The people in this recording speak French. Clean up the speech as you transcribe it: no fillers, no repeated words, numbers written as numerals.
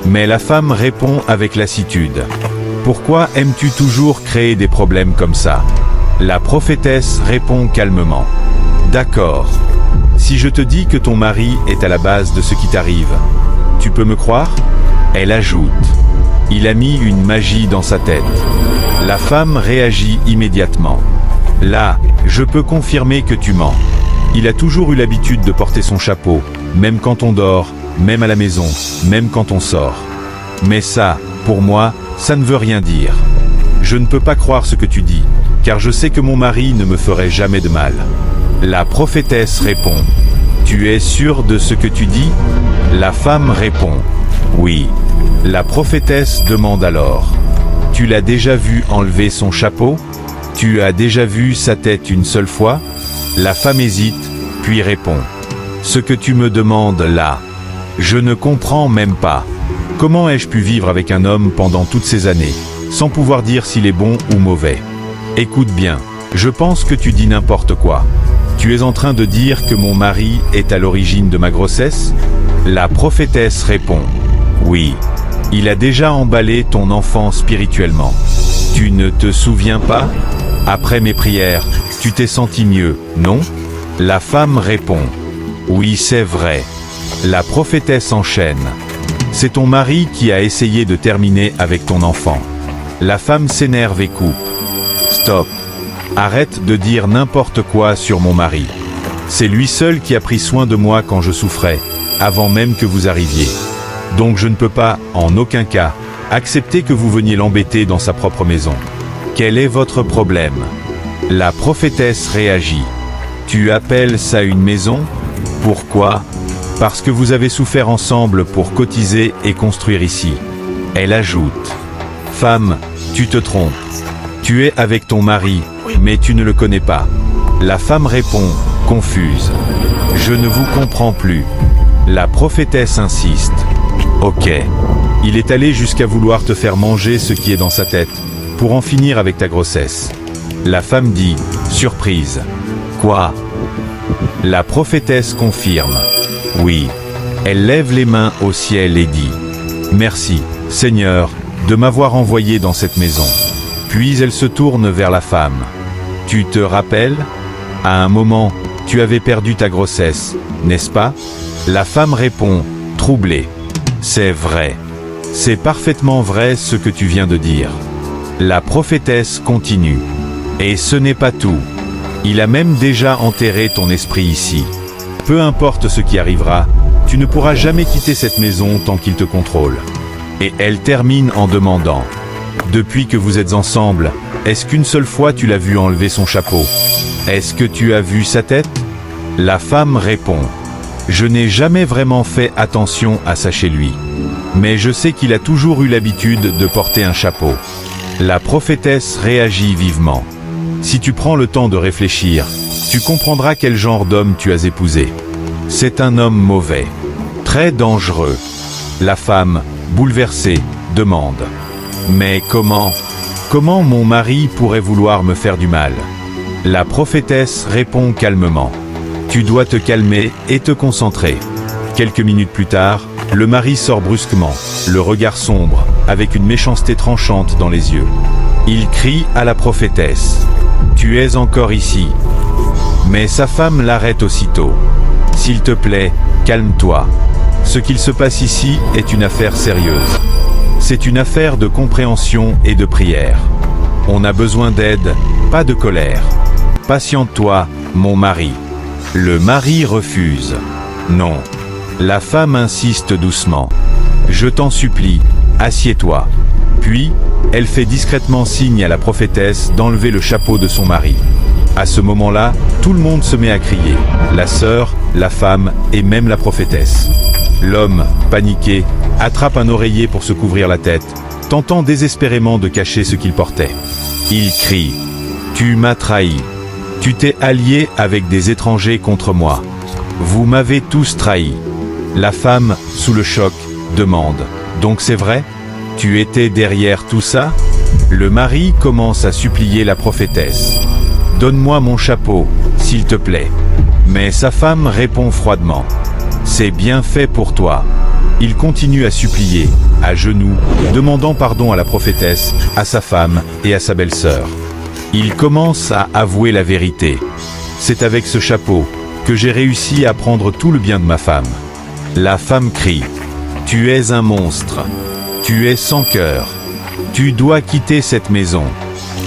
Mais la femme répond avec lassitude. Pourquoi aimes-tu toujours créer des problèmes comme ça? La prophétesse répond calmement. D'accord. Si je te dis que ton mari est à la base de ce qui t'arrive, tu peux me croire? Elle ajoute. Il a mis une magie dans sa tête. La femme réagit immédiatement. Là, je peux confirmer que tu mens. Il a toujours eu l'habitude de porter son chapeau, même quand on dort, même à la maison, même quand on sort. Mais ça, pour moi, ça ne veut rien dire. Je ne peux pas croire ce que tu dis, car je sais que mon mari ne me ferait jamais de mal. La prophétesse répond. Tu es sûr de ce que tu dis? La femme répond. Oui. La prophétesse demande alors. Tu l'as déjà vu enlever son chapeau? Tu as déjà vu sa tête une seule fois? La femme hésite, puis répond. Ce que tu me demandes là, je ne comprends même pas. Comment ai-je pu vivre avec un homme pendant toutes ces années, sans pouvoir dire s'il est bon ou mauvais? Écoute bien, je pense que tu dis n'importe quoi. Tu es en train de dire que mon mari est à l'origine de ma grossesse? La prophétesse répond. Oui. Il a déjà emballé ton enfant spirituellement. Tu ne te souviens pas? Après mes prières, tu t'es senti mieux, non? La femme répond. Oui, c'est vrai. La prophétesse enchaîne. C'est ton mari qui a essayé de terminer avec ton enfant. La femme s'énerve et coupe. Stop. Arrête de dire n'importe quoi sur mon mari. C'est lui seul qui a pris soin de moi quand je souffrais, avant même que vous arriviez. Donc je ne peux pas, en aucun cas, accepter que vous veniez l'embêter dans sa propre maison. Quel est votre problème? La prophétesse réagit. Tu appelles ça une maison? Pourquoi? Parce que vous avez souffert ensemble pour cotiser et construire ici. Elle ajoute. Femme, tu te trompes. Tu es avec ton mari, mais tu ne le connais pas. La femme répond, confuse. Je ne vous comprends plus. La prophétesse insiste. Ok. Il est allé jusqu'à vouloir te faire manger ce qui est dans sa tête, pour en finir avec ta grossesse. La femme dit, surprise. Quoi? La prophétesse confirme. Oui. Elle lève les mains au ciel et dit, merci, Seigneur, de m'avoir envoyé dans cette maison. Puis elle se tourne vers la femme. Tu te rappelles? À un moment, tu avais perdu ta grossesse, n'est-ce pas? La femme répond, troublée. C'est vrai. C'est parfaitement vrai ce que tu viens de dire. La prophétesse continue. Et ce n'est pas tout. Il a même déjà enterré ton esprit ici. Peu importe ce qui arrivera, tu ne pourras jamais quitter cette maison tant qu'il te contrôle. Et elle termine en demandant. Depuis que vous êtes ensemble, est-ce qu'une seule fois tu l'as vu enlever son chapeau? Est-ce que tu as vu sa tête? La femme répond. Je n'ai jamais vraiment fait attention à ça chez lui. Mais je sais qu'il a toujours eu l'habitude de porter un chapeau. La prophétesse réagit vivement. Si tu prends le temps de réfléchir, tu comprendras quel genre d'homme tu as épousé. C'est un homme mauvais. Très dangereux. La femme, bouleversée, demande. Mais comment mon mari pourrait vouloir me faire du mal? La prophétesse répond calmement. Tu dois te calmer et te concentrer. Quelques minutes plus tard, le mari sort brusquement, le regard sombre, avec une méchanceté tranchante dans les yeux. Il crie à la prophétesse. Tu es encore ici. Mais sa femme l'arrête aussitôt. S'il te plaît, calme-toi. Ce qu'il se passe ici est une affaire sérieuse. C'est une affaire de compréhension et de prière. On a besoin d'aide, pas de colère. Patiente-toi, mon mari. Le mari refuse. Non. La femme insiste doucement. Je t'en supplie, assieds-toi. Puis, elle fait discrètement signe à la prophétesse d'enlever le chapeau de son mari. À ce moment-là, tout le monde se met à crier. La sœur, la femme et même la prophétesse. L'homme, paniqué, attrape un oreiller pour se couvrir la tête, tentant désespérément de cacher ce qu'il portait. Il crie. Tu m'as trahi. Tu t'es allié avec des étrangers contre moi. Vous m'avez tous trahi. La femme, sous le choc, demande. Donc c'est vrai? Tu étais derrière tout ça? Le mari commence à supplier la prophétesse. Donne-moi mon chapeau, s'il te plaît. Mais sa femme répond froidement. C'est bien fait pour toi. Il continue à supplier, à genoux, demandant pardon à la prophétesse, à sa femme et à sa belle-sœur. Il commence à avouer la vérité. C'est avec ce chapeau que j'ai réussi à prendre tout le bien de ma femme. La femme crie. Tu es un monstre. Tu es sans cœur. Tu dois quitter cette maison.